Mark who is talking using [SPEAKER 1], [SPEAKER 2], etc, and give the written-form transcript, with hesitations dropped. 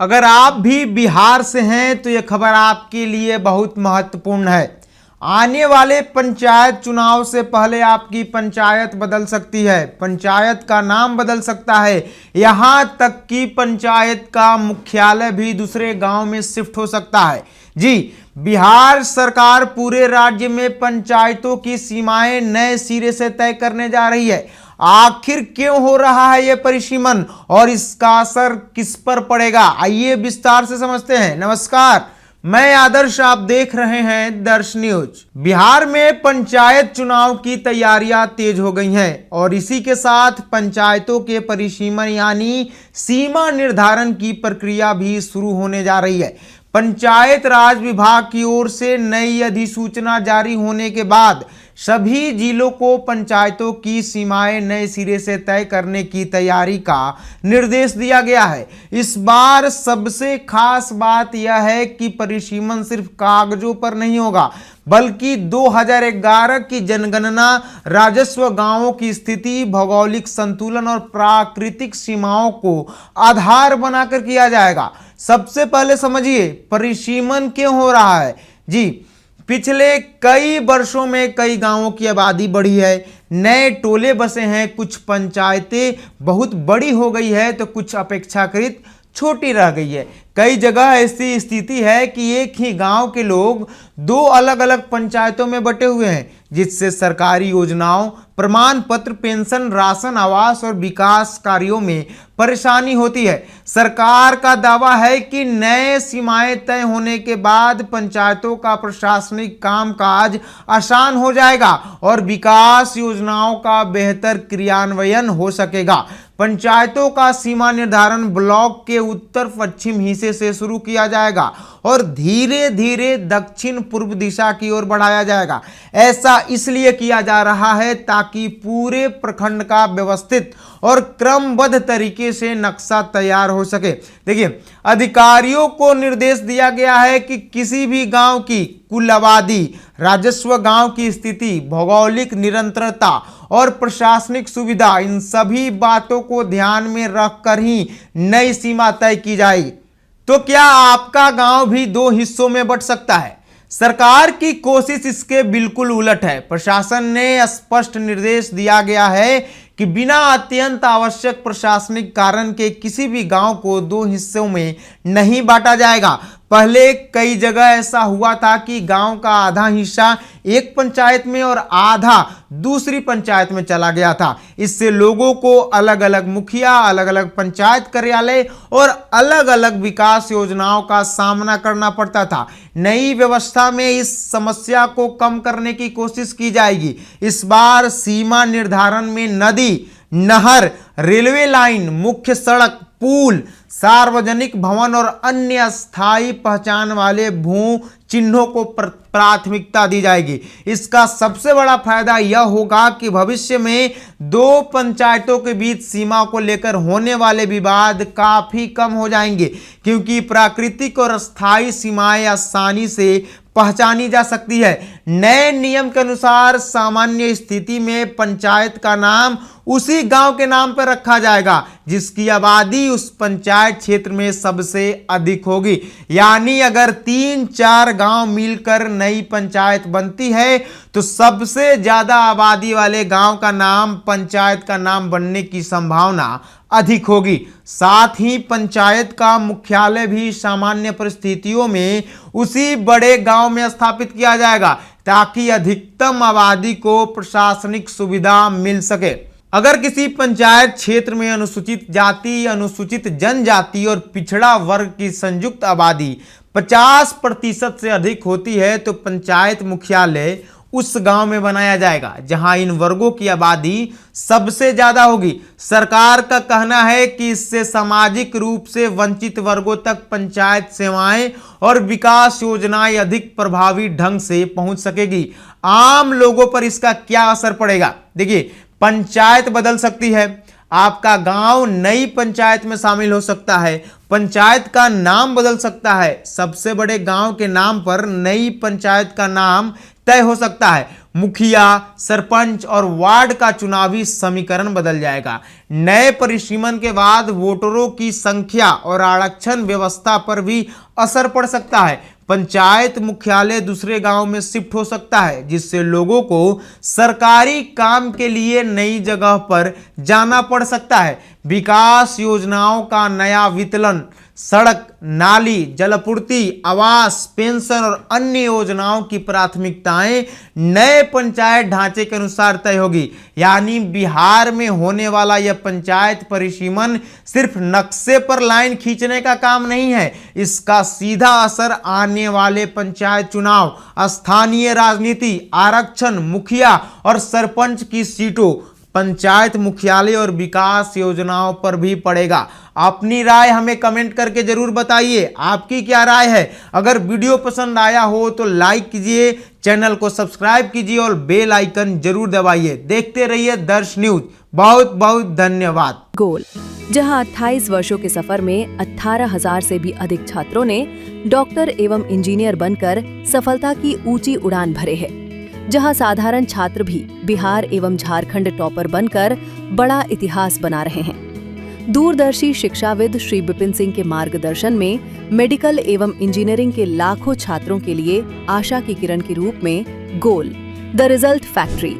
[SPEAKER 1] अगर आप भी बिहार से हैं तो यह खबर आपके लिए बहुत महत्वपूर्ण है। आने वाले पंचायत चुनाव से पहले आपकी पंचायत बदल सकती है, पंचायत का नाम बदल सकता है, यहां तक कि पंचायत का मुख्यालय भी दूसरे गांव में शिफ्ट हो सकता है। जी, बिहार सरकार पूरे राज्य में पंचायतों की सीमाएं नए सिरे से तय करने जा रही है। आखिर क्यों हो रहा है यह परिसीमन और इसका असर किस पर पड़ेगा, आइए विस्तार से समझते हैं। नमस्कार, मैं आदर्श, आप देख रहे हैं दर्श न्यूज। बिहार में पंचायत चुनाव की तैयारियां तेज हो गई हैं और इसी के साथ पंचायतों के परिसीमन यानी सीमा निर्धारण की प्रक्रिया भी शुरू होने जा रही है। पंचायत राज विभाग की ओर से नई अधिसूचना जारी होने के बाद सभी जिलों को पंचायतों की सीमाएं नए सिरे से तय करने की तैयारी का निर्देश दिया गया है। इस बार सबसे खास बात यह है कि परिसीमन सिर्फ कागजों पर नहीं होगा, बल्कि 2011 की जनगणना राजस्व, गांवों की स्थिति, भौगोलिक संतुलन और प्राकृतिक सीमाओं को आधार बनाकर किया जाएगा। सबसे पहले समझिए परिसीमन क्यों हो रहा है। जी, पिछले कई वर्षों में कई गांवों की आबादी बढ़ी है, नए टोले बसे हैं, कुछ पंचायतें बहुत बड़ी हो गई है तो कुछ अपेक्षाकृत छोटी रह गई है। कई जगह ऐसी स्थिति है कि एक ही गांव के लोग दो अलग अलग पंचायतों में बटे हुए हैं, जिससे सरकारी योजनाओं, प्रमाण पत्र, पेंशन, राशन, आवास और विकास कार्यों में परेशानी होती है। सरकार का दावा है कि नए सीमाएं तय होने के बाद पंचायतों का प्रशासनिक कामकाज आसान हो जाएगा और विकास योजनाओं का बेहतर क्रियान्वयन हो सकेगा। पंचायतों का सीमा निर्धारण ब्लॉक के उत्तर पश्चिम हिस्से से शुरू किया जाएगा और धीरे धीरे दक्षिण पूर्व दिशा की ओर बढ़ाया जाएगा। ऐसा इसलिए किया जा रहा है ताकि पूरे प्रखंड का व्यवस्थित और क्रमबद्ध तरीके से नक्शा तैयार हो सके। देखिए, अधिकारियों को निर्देश दिया गया है कि किसी भी गांव की कुल आबादी, राजस्व, गांव की स्थिति, भौगोलिक निरंतरता और प्रशासनिक सुविधा, इन सभी बातों को ध्यान में रखकर ही नई सीमा तय की जाएगी। तो क्या आपका गांव भी दो हिस्सों में बंट सकता है? सरकार की कोशिश इसके बिल्कुल उलट है। प्रशासन ने स्पष्ट निर्देश दिया गया है कि बिना अत्यंत आवश्यक प्रशासनिक कारण के किसी भी गांव को दो हिस्सों में नहीं बांटा जाएगा। पहले कई जगह ऐसा हुआ था कि गांव का आधा हिस्सा एक पंचायत में और आधा दूसरी पंचायत में चला गया था। इससे लोगों को अलग अलग मुखिया, अलग अलग पंचायत कार्यालय और अलग अलग विकास योजनाओं का सामना करना पड़ता था। नई व्यवस्था में इस समस्या को कम करने की कोशिश की जाएगी। इस बार सीमा निर्धारण में नदी, नहर, रेलवे लाइन, मुख्य सड़क, पुल, सार्वजनिक भवन और अन्य स्थायी पहचान वाले भू चिन्हों को प्राथमिकता दी जाएगी। इसका सबसे बड़ा फायदा यह होगा कि भविष्य में दो पंचायतों के बीच सीमा को लेकर होने वाले विवाद काफी कम हो जाएंगे, क्योंकि प्राकृतिक और स्थायी सीमाएं आसानी से पहचानी जा सकती है। नए नियम के अनुसार सामान्य स्थिति में पंचायत का नाम उसी गांव के नाम पर रखा जाएगा जिसकी आबादी उस पंचायत क्षेत्र में सबसे अधिक होगी। यानी अगर 3-4 गांव मिलकर नई पंचायत बनती है तो सबसे ज्यादा आबादी वाले गांव का नाम पंचायत का नाम बनने की संभावना अधिक होगी। साथ ही पंचायत का मुख्यालय भी सामान्य परिस्थितियों में उसी बड़े गांव में स्थापित किया जाएगा ताकि अधिकतम आबादी को प्रशासनिक सुविधा मिल सके। अगर किसी पंचायत क्षेत्र में अनुसूचित जाति, अनुसूचित जनजाति और पिछड़ा वर्ग की संयुक्त आबादी 50% से अधिक होती है तो पंचायत मुख्यालय उस गांव में बनाया जाएगा जहां इन वर्गों की आबादी सबसे ज्यादा होगी। सरकार का कहना है कि इससे सामाजिक रूप से वंचित वर्गों तक पंचायत सेवाएं और विकास योजनाएं अधिक प्रभावी ढंग से पहुंच सकेगी। आम लोगों पर इसका क्या असर पड़ेगा? देखिए, पंचायत बदल सकती है, आपका गांव नई पंचायत में शामिल हो सकता है, पंचायत का नाम बदल सकता है, सबसे बड़े गांव के नाम पर नई पंचायत का नाम तय हो सकता है। मुखिया, सरपंच और वार्ड का चुनावी समीकरण बदल जाएगा। नए परिसीमन के बाद वोटरों की संख्या और आरक्षण व्यवस्था पर भी असर पड़ सकता है। पंचायत मुख्यालय दूसरे गांव में शिफ्ट हो सकता है, जिससे लोगों को सरकारी काम के लिए नई जगह पर जाना पड़ सकता है। विकास योजनाओं का नया वितरण, सड़क, नाली, जलापूर्ति, आवास, पेंशन और अन्य योजनाओं की प्राथमिकताएं नए पंचायत ढांचे के अनुसार तय होगी। यानी बिहार में होने वाला यह पंचायत परिसीमन सिर्फ नक्शे पर लाइन खींचने का काम नहीं है, इसका सीधा असर आने वाले पंचायत चुनाव, स्थानीय राजनीति, आरक्षण, मुखिया और सरपंच की सीटों, पंचायत मुख्यालय और विकास योजनाओं पर भी पड़ेगा। अपनी राय हमें कमेंट करके जरूर बताइए, आपकी क्या राय है। अगर वीडियो पसंद आया हो तो लाइक कीजिए, चैनल को सब्सक्राइब कीजिए और बेल आइकन जरूर दबाइए। देखते रहिए दर्श न्यूज। बहुत बहुत धन्यवाद।
[SPEAKER 2] गोल, जहां 28 वर्षों के सफर में 18,000 से भी अधिक छात्रों ने डॉक्टर एवं इंजीनियर बनकर सफलता की ऊंची उड़ान भरे है, जहां साधारण छात्र भी बिहार एवं झारखंड टॉपर बनकर बड़ा इतिहास बना रहे हैं। दूरदर्शी शिक्षाविद श्री विपिन सिंह के मार्गदर्शन में मेडिकल एवं इंजीनियरिंग के लाखों छात्रों के लिए आशा की किरण के रूप में गोल, द रिजल्ट फैक्ट्री